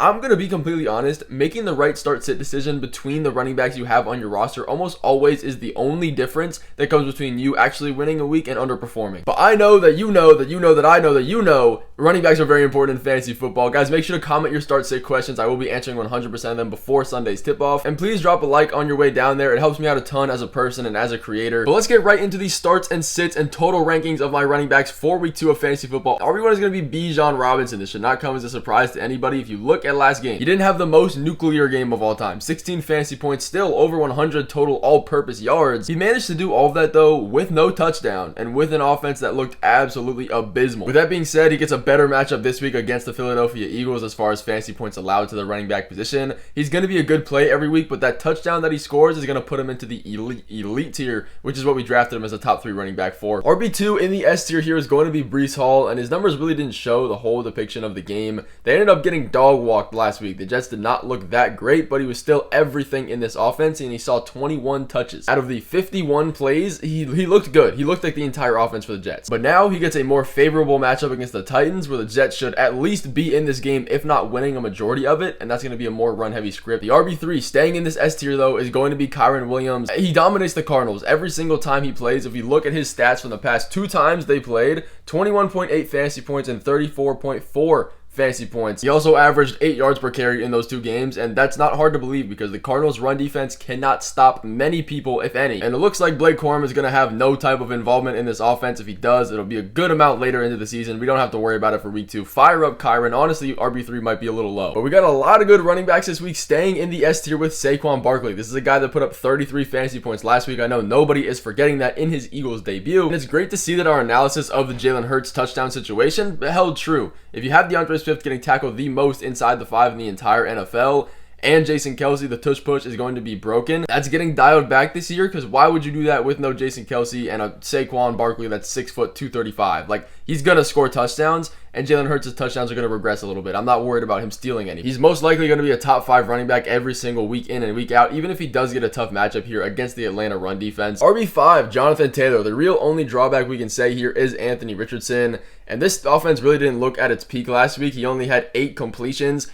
I'm going to be completely honest, making the right start-sit decision between the running backs you have on your roster almost always is the only difference that comes between you actually winning a week and underperforming. But I know that you know that you know that I know that you know running backs are very important in fantasy football. Guys, make sure to comment your start-sit questions. I will be answering 100% of them before Sunday's tip-off. And please drop a like on your way down there. It helps me out a ton as a person and as a creator. But let's get right into these starts and sits and total rankings of my running backs for week 2 of fantasy football. Everyone is going to be Bijan Robinson. This should not come as a surprise to anybody. If you look at last game, he didn't have the most nuclear game of all time. 16 fantasy points, still over 100 total all-purpose yards. He managed to do all of that though with no touchdown and with an offense that looked absolutely abysmal. With that being said, he gets a better matchup this week against the Philadelphia Eagles as far as fantasy points allowed to the running back position. He's going to be a good play every week, but that touchdown that he scores is going to put him into the elite tier, which is what we drafted him as a top 3 running back for. RB2 in the S tier here is going to be Breece Hall, and his numbers really didn't show the whole depiction of the game. They ended up getting dog walked last week. The Jets did not look that great, but he was still everything in this offense, and he saw 21 touches. Out of the 51 plays, he looked good. He looked like the entire offense for the Jets. But now he gets a more favorable matchup against the Titans, where the Jets should at least be in this game, if not winning a majority of it, and that's going to be a more run-heavy script. The RB3 staying in this S tier, though, is going to be Kyren Williams. He dominates the Cardinals every single time he plays. If you look at his stats from the past 2 times they played, 21.8 fantasy points and 34.4 fantasy points. He also averaged 8 yards per carry in those 2 games, and that's not hard to believe because the Cardinals' run defense cannot stop many people, if any. And it looks like Blake Corum is going to have no type of involvement in this offense. If he does, it'll be a good amount later into the season. We don't have to worry about it for week 2. Fire up Kyren. Honestly, RB3 might be a little low. But we got a lot of good running backs this week staying in the S tier with Saquon Barkley. This is a guy that put up 33 fantasy points last week. I know nobody is forgetting that in his Eagles debut. And it's great to see that our analysis of the Jalen Hurts touchdown situation held true. If you have DeAndre Swift getting tackled the most inside the 5 in the entire NFL, and Jason Kelce, the tush push is going to be broken. That's getting dialed back this year, because why would you do that with no Jason Kelce and a Saquon Barkley that's 6 foot 235? Like, he's going to score touchdowns, and Jalen Hurts' touchdowns are going to regress a little bit. I'm not worried about him stealing any. He's most likely going to be a top 5 running back every single week in and week out, even if he does get a tough matchup here against the Atlanta run defense. RB5, Jonathan Taylor. The real only drawback we can say here is Anthony Richardson, and this offense really didn't look at its peak last week. He only had 8 completions.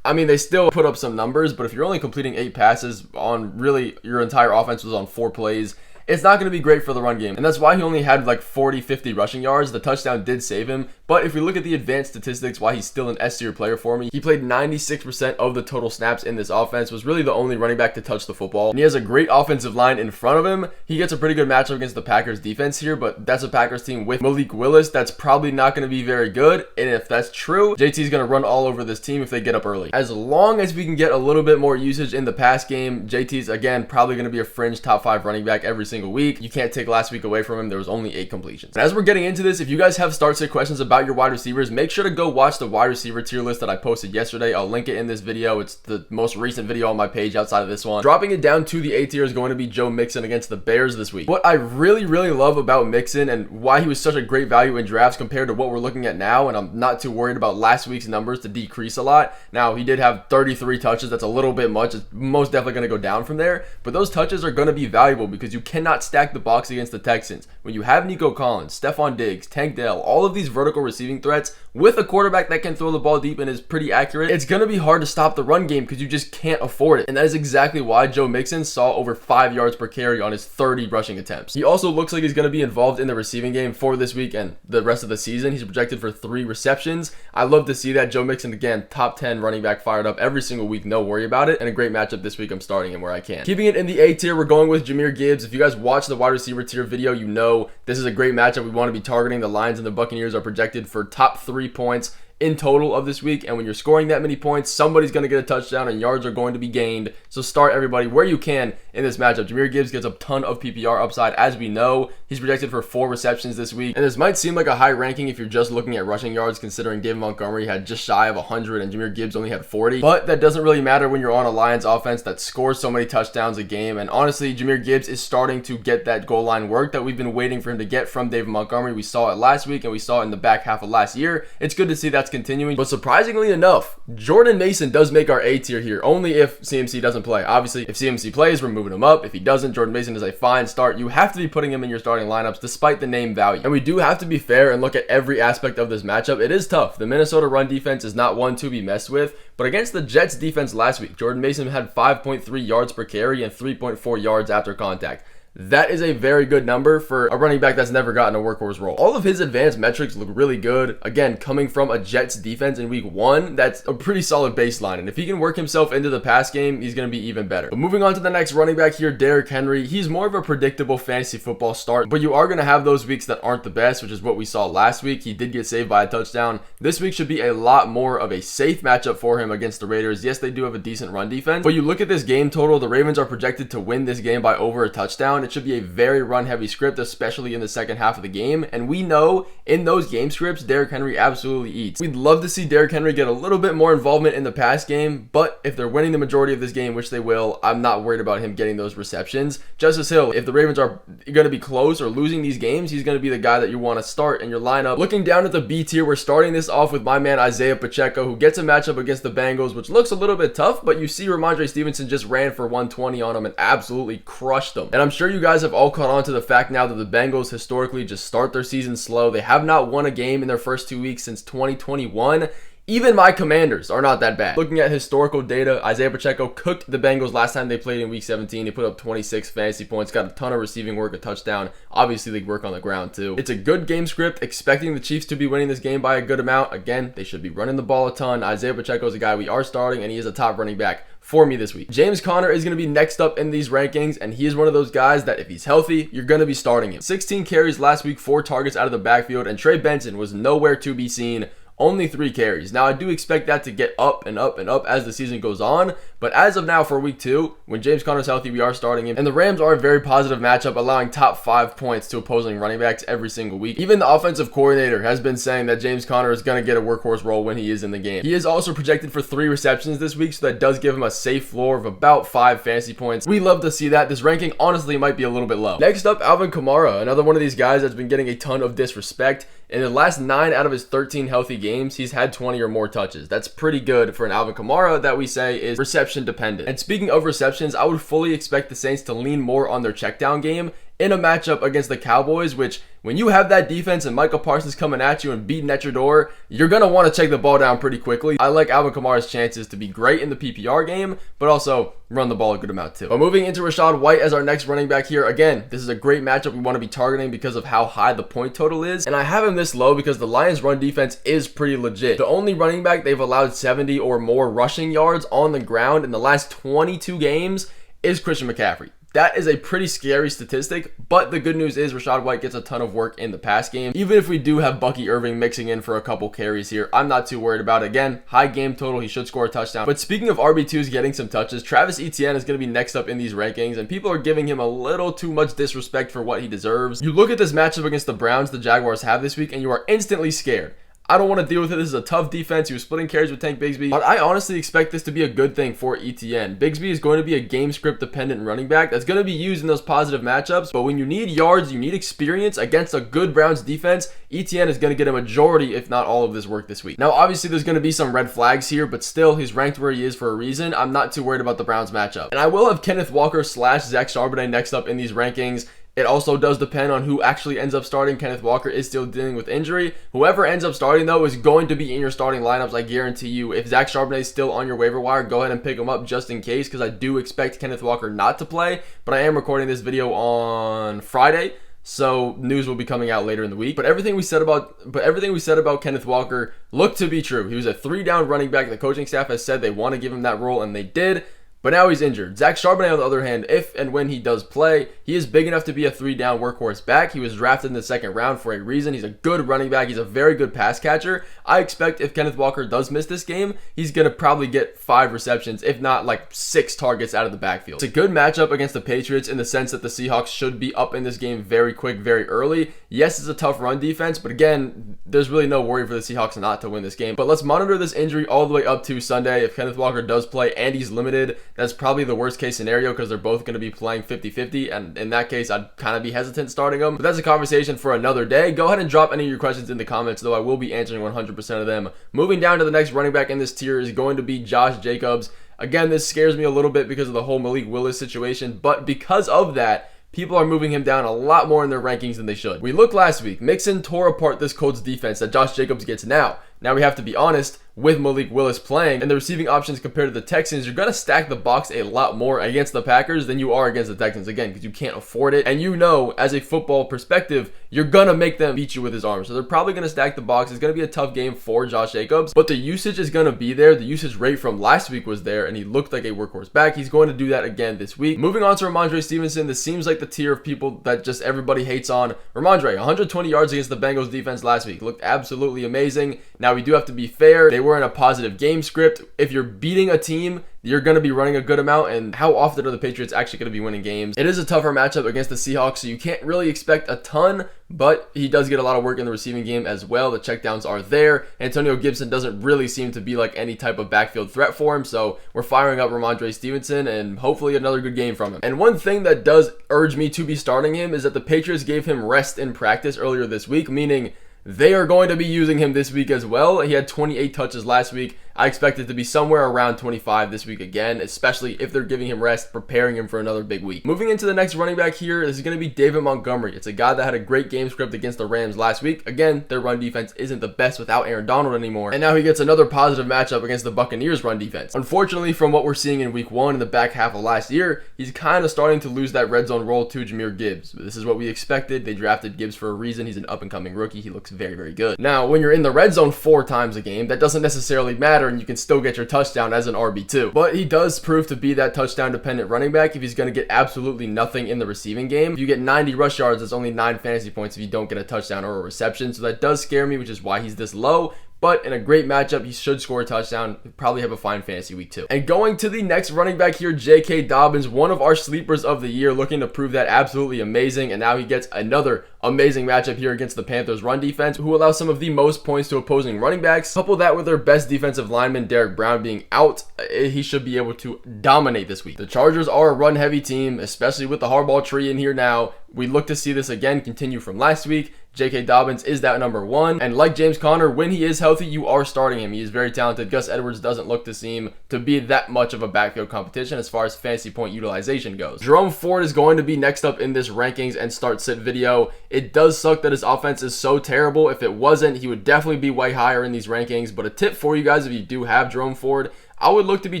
I mean, they still put up some numbers, but if you're only completing 8 passes on really your entire offense was on 4 plays, it's not going to be great for the run game. And that's why he only had like 40, 50 rushing yards. The touchdown did save him. But if we look at the advanced statistics, why he's still an S tier player for me, he played 96% of the total snaps in this offense, was really the only running back to touch the football. And he has a great offensive line in front of him. He gets a pretty good matchup against the Packers defense here, but that's a Packers team with Malik Willis that's probably not going to be very good. And if that's true, JT's going to run all over this team if they get up early. As long as we can get a little bit more usage in the pass game, JT's, again, probably going to be a fringe top 5 running back every single week. You can't take last week away from him. There was only 8 completions. And as we're getting into this, if you guys have start-sit questions about your wide receivers, make sure to go watch the wide receiver tier list that I posted yesterday. I'll link it in this video. It's the most recent video on my page outside of this one. Dropping it down to the A tier is going to be Joe Mixon against the Bears this week. What I really love about Mixon and why he was such a great value in drafts compared to what we're looking at now, and I'm not too worried about last week's numbers to decrease a lot. Now, he did have 33 touches. That's a little bit much. It's most definitely going to go down from there, but those touches are going to be valuable because you cannot stack the box against the Texans. When you have Nico Collins, Stephon Diggs, Tank Dell, all of these vertical receiving threats with a quarterback that can throw the ball deep and is pretty accurate, it's going to be hard to stop the run game because you just can't afford it. And that is exactly why Joe Mixon saw over 5 yards per carry on his 30 rushing attempts. He also looks like he's going to be involved in the receiving game for this week and the rest of the season. He's projected for 3 receptions. I love to see that. Joe Mixon, again, top 10 running back, fired up every single week. No worry about it. And a great matchup this week. I'm starting him where I can. Keeping it in the A tier, we're going with Jahmyr Gibbs. If you guys watch the wide receiver tier video, you know this is a great matchup we want to be targeting. The Lions and the Buccaneers are projected for top 3 points in total of this week, and when you're scoring that many points, somebody's going to get a touchdown and yards are going to be gained. So start everybody where you can in this matchup. Jahmyr Gibbs gets a ton of PPR upside. As we know, he's projected for 4 receptions this week, and this might seem like a high ranking if you're just looking at rushing yards, considering David Montgomery had just shy of 100 and Jahmyr Gibbs only had 40, but that doesn't really matter when you're on a Lions offense that scores so many touchdowns a game. And honestly, Jahmyr Gibbs is starting to get that goal line work that we've been waiting for him to get from David Montgomery. We saw it last week and we saw it in the back half of last year. It's good to see that's continuing, but surprisingly enough, Jordan Mason does make our A tier here, only if CMC doesn't play. Obviously, if CMC plays, remove moving him up. If he doesn't, Jordan Mason is a fine start. You have to be putting him in your starting lineups despite the name value. And we do have to be fair and look at every aspect of this matchup. It is tough. The Minnesota run defense is not one to be messed with, but against the Jets defense last week, Jordan Mason had 5.3 yards per carry and 3.4 yards after contact. That is a very good number for a running back that's never gotten a workhorse role. All of his advanced metrics look really good. Again, coming from a Jets defense in week 1, that's a pretty solid baseline. And if he can work himself into the pass game, he's going to be even better. But moving on to the next running back here, Derrick Henry. He's more of a predictable fantasy football start, but you are going to have those weeks that aren't the best, which is what we saw last week. He did get saved by a touchdown. This week should be a lot more of a safe matchup for him against the Raiders. Yes, they do have a decent run defense, but you look at this game total, the Ravens are projected to win this game by over a touchdown. It should be a very run-heavy script, especially in the second half of the game. And we know in those game scripts, Derrick Henry absolutely eats. We'd love to see Derrick Henry get a little bit more involvement in the pass game, but if they're winning the majority of this game, which they will, I'm not worried about him getting those receptions. Justice Hill, if the Ravens are going to be close or losing these games, he's going to be the guy that you want to start in your lineup. Looking down at the B tier, we're starting this off with my man Isaiah Pacheco, who gets a matchup against the Bengals, which looks a little bit tough, but you see Ramondre Stevenson just ran for 120 on him and absolutely crushed them. And I'm sure you guys have all caught on to the fact now that the Bengals historically just start their season slow. They have not won a game in their first 2 weeks since 2021. Even my Commanders are not that bad. Looking at historical data, Isaiah Pacheco cooked the Bengals last time they played in week 17. He put up 26 fantasy points, got a ton of receiving work, a touchdown. Obviously, they work on the ground too. It's a good game script, expecting the Chiefs to be winning this game by a good amount. Again, they should be running the ball a ton. Isaiah Pacheco is a guy we are starting, and he is a top running back for me this week. James Conner is going to be next up in these rankings, and he is one of those guys that if he's healthy, you're going to be starting him. 16 carries last week, 4 targets out of the backfield, and Trey Benson was nowhere to be seen. Only 3 carries. Now, I do expect that to get up and up and up as the season goes on, but as of now for week 2, when James Conner's healthy, we are starting him. And the Rams are a very positive matchup, allowing top 5 points to opposing running backs every single week. Even the offensive coordinator has been saying that James Conner is going to get a workhorse role when he is in the game. He is also projected for 3 receptions this week, so that does give him a safe floor of about 5 fantasy points. We love to see that. This ranking honestly might be a little bit low. Next up, Alvin Kamara, another one of these guys that's been getting a ton of disrespect. In the last 9 out of his 13 healthy games, he's had 20 or more touches. That's pretty good for an Alvin Kamara that we say is reception dependent. And speaking of receptions, I would fully expect the Saints to lean more on their check down game in a matchup against the Cowboys, which when you have that defense and Michael Parsons coming at you and beating at your door, you're going to want to check the ball down pretty quickly. I like Alvin Kamara's chances to be great in the PPR game, but also run the ball a good amount too. But moving into Rachaad White as our next running back here, again, this is a great matchup we want to be targeting because of how high the point total is. And I have him this low because the Lions' run defense is pretty legit. The only running back they've allowed 70 or more rushing yards on the ground in the last 22 games is Christian McCaffrey. That is a pretty scary statistic, but the good news is Rachaad White gets a ton of work in the pass game. Even if we do have Bucky Irving mixing in for a couple carries here, I'm not too worried about it. Again, high game total, he should score a touchdown. But speaking of RB2s getting some touches, Travis Etienne is going to be next up in these rankings, and people are giving him a little too much disrespect for what he deserves. You look at this matchup against the Browns the Jaguars have this week, and you are instantly scared. I don't want to deal with it. This is a tough defense. He was splitting carries with Tank Bigsby. But I honestly expect this to be a good thing for ETN. Bigsby is going to be a game script dependent running back that's going to be used in those positive matchups. But when you need yards, you need experience against a good Browns defense, ETN is going to get a majority, if not all of this work this week. Now, obviously, there's going to be some red flags here, but still, he's ranked where he is for a reason. I'm not too worried about the Browns matchup. And I will have Kenneth Walker / Zach Charbonnet next up in these rankings. It also does depend on who actually ends up starting. Kenneth Walker is still dealing with injury. Whoever ends up starting, though, is going to be in your starting lineups, I guarantee you. If Zach Charbonnet is still on your waiver wire, go ahead and pick him up just in case, because I do expect Kenneth Walker not to play. But I am recording this video on Friday, so news will be coming out later in the week. But everything we said about Kenneth Walker looked to be true. He was a 3-down running back. The coaching staff has said they want to give him that role, and they did. But now he's injured. Zach Charbonnet, on the other hand, if and when he does play, he is big enough to be a 3-down workhorse back. He was drafted in the 2nd round for a reason. He's a good running back. He's a very good pass catcher. I expect if Kenneth Walker does miss this game, he's going to probably get 5 receptions, if not like 6 targets out of the backfield. It's a good matchup against the Patriots in the sense that the Seahawks should be up in this game very quick, very early. Yes, it's a tough run defense, but again, there's really no worry for the Seahawks not to win this game. But let's monitor this injury all the way up to Sunday. If Kenneth Walker does play and he's limited, that's probably the worst case scenario because they're both going to be playing 50-50, and in that case, I'd kind of be hesitant starting them. But that's a conversation for another day. Go ahead and drop any of your questions in the comments, though I will be answering 100% of them. Moving down to the next running back in this tier is going to be Josh Jacobs. Again, this scares me a little bit because of the whole Malik Willis situation, but because of that, people are moving him down a lot more in their rankings than they should. We looked last week. Mixon tore apart this Colts defense that Josh Jacobs gets now. Now we have to be honest, with Malik Willis playing and the receiving options compared to the Texans, you're going to stack the box a lot more against the Packers than you are against the Texans, again, because you can't afford it. And you know, as a football perspective, you're going to make them beat you with his arm. So they're probably going to stack the box. It's going to be a tough game for Josh Jacobs, but the usage is going to be there. The usage rate from last week was there, and he looked like a workhorse back. He's going to do that again this week. Moving on to Ramondre Stevenson, this seems like the tier of people that just everybody hates on. Ramondre, 120 yards against the Bengals defense last week. Looked absolutely amazing. Now, we do have to be fair. They were in a positive game script. If you're beating a team, you're going to be running a good amount, and how often are the Patriots actually going to be winning games? It is a tougher matchup against the Seahawks, so you can't really expect a ton, but he does get a lot of work in the receiving game as well. The checkdowns are there. Antonio Gibson doesn't really seem to be like any type of backfield threat for him, so we're firing up Ramondre Stevenson and hopefully another good game from him. And one thing that does urge me to be starting him is that the Patriots gave him rest in practice earlier this week, meaning they are going to be using him this week as well. He had 28 touches last week. I expect it to be somewhere around 25 this week again, especially if they're giving him rest, preparing him for another big week. Moving into the next running back here, this is going to be David Montgomery. It's a guy that had a great game script against the Rams last week. Again, their run defense isn't the best without Aaron Donald anymore, and now he gets another positive matchup against the Buccaneers run defense. Unfortunately, from what we're seeing in week 1 in the back half of last year, he's kind of starting to lose that red zone role to Jahmyr Gibbs. This is what we expected. They drafted Gibbs for a reason. He's an up-and-coming rookie. He looks very, very good. Now, when you're in the red zone 4 times a game, that doesn't necessarily matter, and you can still get your touchdown as an RB2. But he does prove to be that touchdown dependent running back if he's going to get absolutely nothing in the receiving game. If you get 90 rush yards, that's only 9 fantasy points if you don't get a touchdown or a reception. So that does scare me, which is why he's this low. But in a great matchup, he should score a touchdown. He'll probably have a fine fantasy week 2. And going to the next running back here, J.K. Dobbins, one of our sleepers of the year, looking to prove that absolutely amazing. And now he gets another amazing matchup here against the Panthers run defense, who allows some of the most points to opposing running backs. Couple that with their best defensive lineman, Derek Brown, being out, he should be able to dominate this week. The Chargers are a run-heavy team, especially with the Harbaugh tree in here now. We look to see this again continue from last week. J.K. Dobbins is that number 1. And like James Conner, when he is healthy, you are starting him. He is very talented. Gus Edwards doesn't look to seem to be that much of a backfield competition as far as fantasy point utilization goes. Jerome Ford is going to be next up in this rankings and start sit video. It does suck that his offense is so terrible. If it wasn't, he would definitely be way higher in these rankings. But a tip for you guys, if you do have Jerome Ford, I would look to be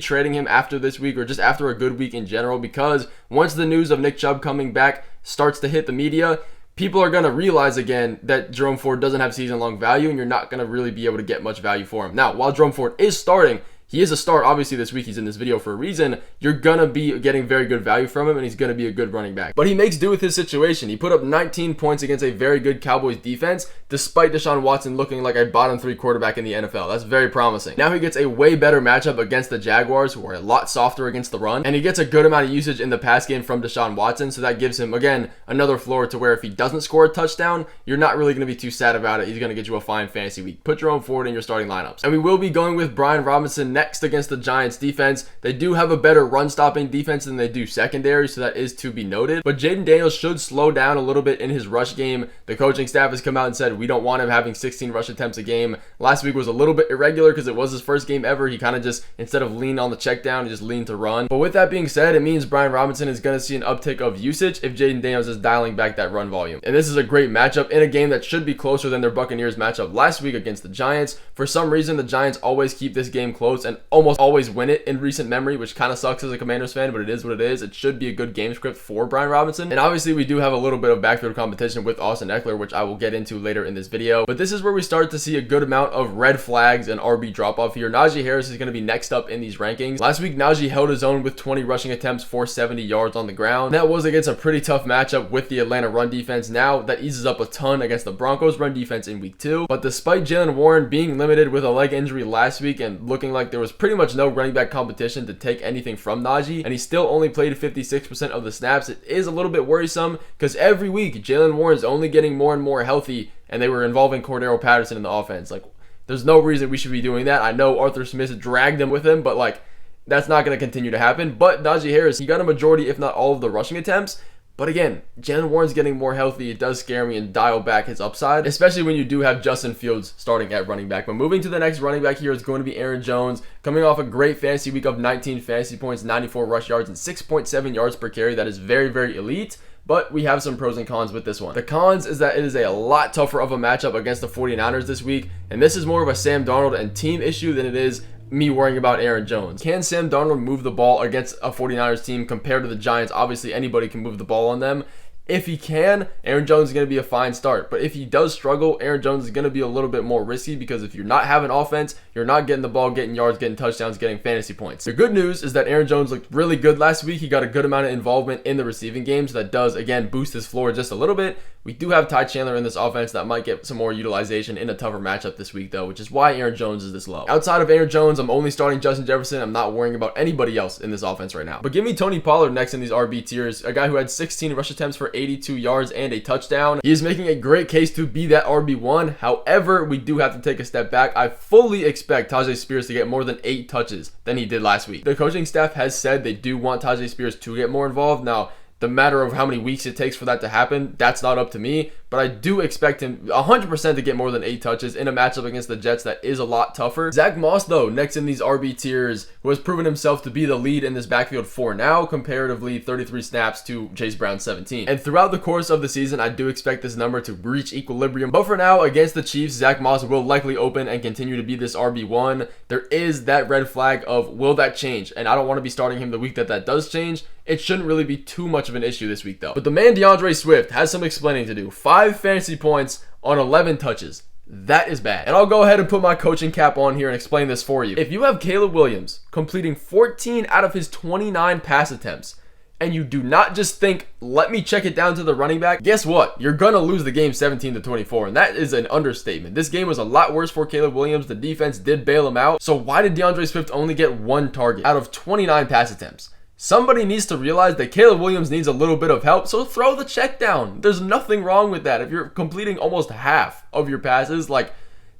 trading him after this week or just after a good week in general, because once the news of Nick Chubb coming back starts to hit the media, people are going to realize again that Jerome Ford doesn't have season-long value, and you're not going to really be able to get much value for him. Now, while Jerome Ford is starting, he is a start, obviously, this week. He's in this video for a reason. You're going to be getting very good value from him, and he's going to be a good running back. But he makes do with his situation. He put up 19 points against a very good Cowboys defense, despite Deshaun Watson looking like a bottom 3 quarterback in the NFL. That's very promising. Now he gets a way better matchup against the Jaguars, who are a lot softer against the run, and he gets a good amount of usage in the pass game from Deshaun Watson, so that gives him, again, another floor to where if he doesn't score a touchdown, you're not really going to be too sad about it. He's going to get you a fine fantasy week. Put Jerome Ford in your starting lineups. And we will be going with Brian Robinson next against the Giants defense. They do have a better run stopping defense than they do secondary, so that is to be noted. But Jaden Daniels should slow down a little bit in his rush game. The coaching staff has come out and said we don't want him having 16 rush attempts a game. Last week was a little bit irregular because it was his first game ever. He kind of just, instead of lean on the check down, he just leaned to run. But with that being said, it means Brian Robinson is going to see an uptick of usage if Jaden Daniels is dialing back that run volume. And this is a great matchup in a game that should be closer than their Buccaneers matchup last week against the Giants. For some reason, the Giants always keep this game close and almost always win it in recent memory, which kind of sucks as a Commanders fan, but it is what it is. It should be a good game script for Brian Robinson. And obviously, we do have a little bit of backfield competition with Austin Eckler, which I will get into later in this video. But this is where we start to see a good amount of red flags and RB drop-off here. Najee Harris is going to be next up in these rankings. Last week, Najee held his own with 20 rushing attempts for 70 yards on the ground. That was against a pretty tough matchup with the Atlanta run defense. Now, that eases up a ton against the Broncos run defense in week 2. But despite Jaylen Warren being limited with a leg injury last week and looking like there was pretty much no running back competition to take anything from Najee, and he still only played 56% of the snaps, it is a little bit worrisome because every week Jaylen Warren's only getting more and more healthy, and they were involving Cordero Patterson in the offense. Like, there's no reason we should be doing that. I know Arthur Smith dragged him with him, but like, that's not going to continue to happen. But Najee Harris, he got a majority, if not all, of the rushing attempts. But again, Jalen Warren's getting more healthy. It does scare me and dial back his upside, especially when you do have Justin Fields starting at running back. But moving to the next running back here is going to be Aaron Jones, coming off a great fantasy week of 19 fantasy points, 94 rush yards, and 6.7 yards per carry. That is very, very elite. But we have some pros and cons with this one. The cons is that it is a lot tougher of a matchup against the 49ers this week. And this is more of a Sam Darnold and team issue than it is me worrying about Aaron Jones. Can Sam Darnold move the ball against a 49ers team compared to the Giants? Obviously, anybody can move the ball on them. If he can, Aaron Jones is going to be a fine start. But if he does struggle, Aaron Jones is going to be a little bit more risky, because if you're not having offense, you're not getting the ball, getting yards, getting touchdowns, getting fantasy points. The good news is that Aaron Jones looked really good last week. He got a good amount of involvement in the receiving game, so that does, again, boost his floor just a little bit. We do have Ty Chandler in this offense that might get some more utilization in a tougher matchup this week, though, which is why Aaron Jones is this low. Outside of Aaron Jones, I'm only starting Justin Jefferson. I'm not worrying about anybody else in this offense right now. But give me Tony Pollard next in these RB tiers, a guy who had 16 rush attempts for 82 yards and a touchdown. He is making a great case to be that RB1. However, we do have to take a step back. I fully expect Tyjae Spears to get more than 8 touches than he did last week. The coaching staff has said they do want Tyjae Spears to get more involved. Now, the matter of how many weeks it takes for that to happen, that's not up to me. But I do expect him 100% to get more than 8 touches in a matchup against the Jets that is a lot tougher. Zach Moss, though, next in these RB tiers, who has proven himself to be the lead in this backfield for now, comparatively 33 snaps to Chase Brown's 17. And throughout the course of the season, I do expect this number to reach equilibrium. But for now, against the Chiefs, Zach Moss will likely open and continue to be this RB1. There is that red flag of, will that change? And I don't want to be starting him the week that does change. It shouldn't really be too much of an issue this week, though. But the man DeAndre Swift has some explaining to do. 5 fantasy points on 11 touches. That is bad. And I'll go ahead and put my coaching cap on here and explain this for you. If you have Caleb Williams completing 14 out of his 29 pass attempts, and you do not just think, let me check it down to the running back, guess what? You're going to lose the game 17-24, and that is an understatement. This game was a lot worse for Caleb Williams. The defense did bail him out. So why did DeAndre Swift only get 1 target out of 29 pass attempts? Somebody needs to realize that Caleb Williams needs a little bit of help, so throw the check down. There's nothing wrong with that. If you're completing almost half of your passes, like,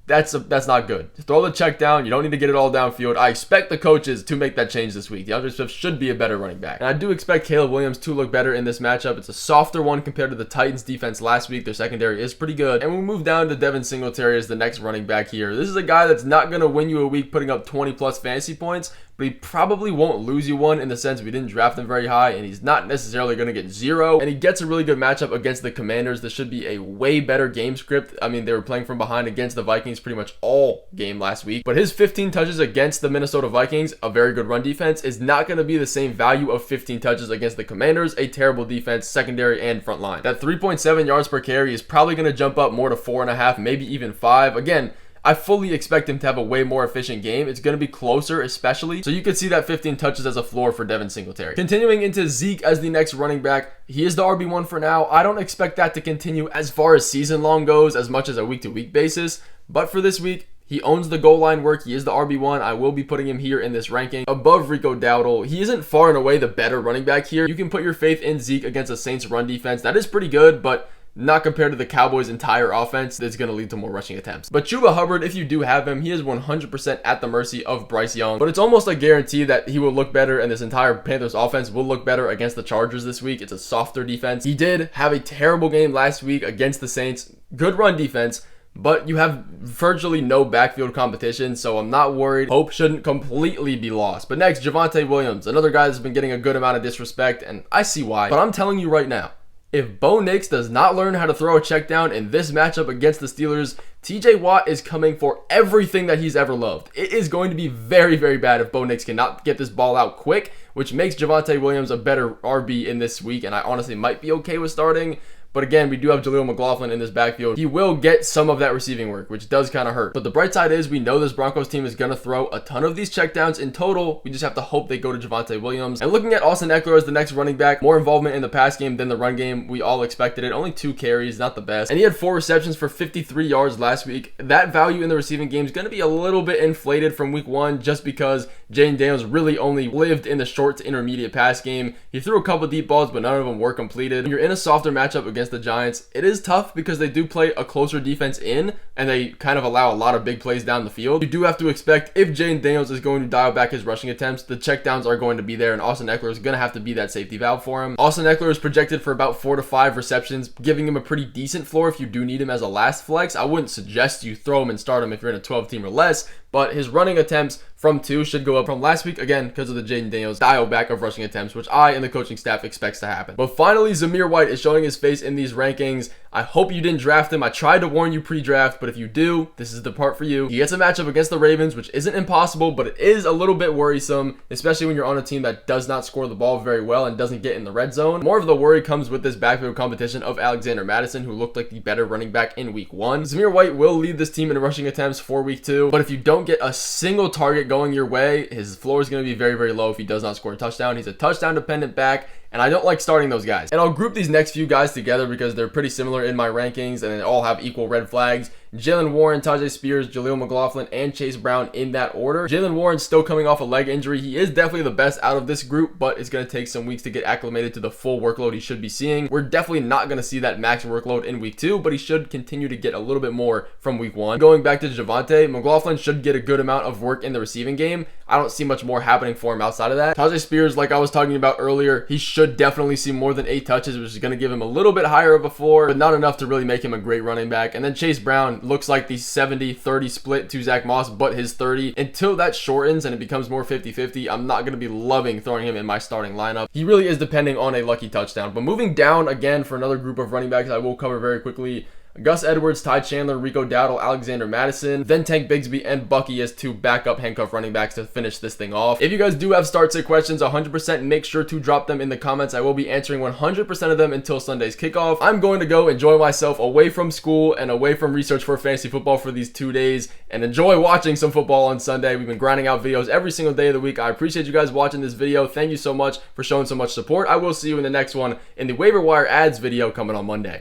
that's not good. Throw the check down. You don't need to get it all downfield. I expect the coaches to make that change this week. DeAndre Swift should be a better running back. And I do expect Caleb Williams to look better in this matchup. It's a softer one compared to the Titans defense last week. Their secondary is pretty good. And we move down to Devin Singletary as the next running back here. This is a guy that's not going to win you a week putting up 20 plus fantasy points, but he probably won't lose you one in the sense we didn't draft him very high, and he's not necessarily going to get 0. And he gets a really good matchup against the Commanders. This should be a way better game script. I mean, they were playing from behind against the Vikings pretty much all game last week. But his 15 touches against the Minnesota Vikings, a very good run defense, is not going to be the same value of 15 touches against the Commanders, a terrible defense, secondary and front line. That 3.7 yards per carry is probably going to jump up more to 4.5, maybe even 5. Again, I fully expect him to have a way more efficient game. It's going to be closer, especially. So you could see that 15 touches as a floor for Devin Singletary. Continuing into Zeke as the next running back. He is the RB1 for now. I don't expect that to continue as far as season long goes, as much as a week-to-week basis. But for this week, he owns the goal line work. He is the RB1. I will be putting him here in this ranking above Rico Dowdle. He isn't far and away the better running back here. You can put your faith in Zeke against a Saints run defense. That is pretty good, but not compared to the Cowboys' entire offense that's going to lead to more rushing attempts. But Chuba Hubbard, if you do have him, he is 100% at the mercy of Bryce Young. But it's almost a guarantee that he will look better, and this entire Panthers offense will look better against the Chargers this week. It's a softer defense. He did have a terrible game last week against the Saints. Good run defense, but you have virtually no backfield competition, so I'm not worried. Hope shouldn't completely be lost. But next, Javonte Williams, another guy that's been getting a good amount of disrespect, and I see why. But I'm telling you right now, if Bo Nix does not learn how to throw a check down in this matchup against the Steelers, TJ Watt is coming for everything that he's ever loved. It is going to be very, very bad if Bo Nix cannot get this ball out quick, which makes Javonte Williams a better RB in this week, and I honestly might be okay with starting. But again, we do have Jaleel McLaughlin in this backfield. He will get some of that receiving work, which does kind of hurt. But the bright side is we know this Broncos team is going to throw a ton of these checkdowns in total. We just have to hope they go to Javonte Williams. And looking at Austin Eckler as the next running back, more involvement in the pass game than the run game. We all expected it. Only 2 carries, not the best. And he had 4 receptions for 53 yards last week. That value in the receiving game is going to be a little bit inflated from week 1 just because Jane Daniels really only lived in the short to intermediate pass game. He threw a couple deep balls, but none of them were completed. When you're in a softer matchup against against the Giants. It is tough because they do play a closer defense in, and they kind of allow a lot of big plays down the field. You do have to expect, if Jaden Daniels is going to dial back his rushing attempts, the checkdowns are going to be there, and Austin Eckler is going to have to be that safety valve for him. Austin Eckler is projected for about 4 to 5 receptions, giving him a pretty decent floor if you do need him as a last flex. I wouldn't suggest you throw him and start him if you're in a 12 team or less, but his running attempts from 2 should go up from last week, again, because of the Jaden Daniels dial back of rushing attempts, which I and the coaching staff expects to happen. But finally, Zamir White is showing his face in these rankings. I hope you didn't draft him. I tried to warn you pre-draft, but if you do, this is the part for you. He gets a matchup against the Ravens, which isn't impossible, but it is a little bit worrisome, especially when you're on a team that does not score the ball very well and doesn't get in the red zone. More of the worry comes with this backfield competition of Alexander Mattison, who looked like the better running back in week 1. Zamir White will lead this team in rushing attempts for week 2, but if you don't get a single target going your way, his floor is going to be very, very low if he does not score a touchdown. He's a touchdown dependent back, and I don't like starting those guys. And I'll group these next few guys together because they're pretty similar in my rankings and they all have equal red flags. Jalen Warren, Tajay Spears, Jaleel McLaughlin, and Chase Brown in that order. Jalen Warren's still coming off a leg injury. He is definitely the best out of this group, but it's going to take some weeks to get acclimated to the full workload he should be seeing. We're definitely not going to see that max workload in week 2, but he should continue to get a little bit more from week 1. Going back to Javonte, McLaughlin should get a good amount of work in the receiving game. I don't see much more happening for him outside of that. Tajay Spears, like I was talking about earlier, he should definitely see more than 8 touches, which is going to give him a little bit higher of a floor, but not enough to really make him a great running back. And then Chase Brown looks like the 70-30 split to Zach Moss, but his 30. Until that shortens and it becomes more 50-50, I'm not going to be loving throwing him in my starting lineup. He really is depending on a lucky touchdown. But moving down again for another group of running backs I will cover very quickly. Gus Edwards, Ty Chandler, Rico Dowdle, Alexander Mattison, then Tank Bigsby and Bucky as 2 backup handcuff running backs to finish this thing off. If you guys do have start-sit questions, 100% make sure to drop them in the comments. I will be answering 100% of them until Sunday's kickoff. I'm going to go enjoy myself away from school and away from research for fantasy football for these 2 days and enjoy watching some football on Sunday. We've been grinding out videos every single day of the week. I appreciate you guys watching this video. Thank you so much for showing so much support. I will see you in the next one in the waiver wire ads video coming on Monday.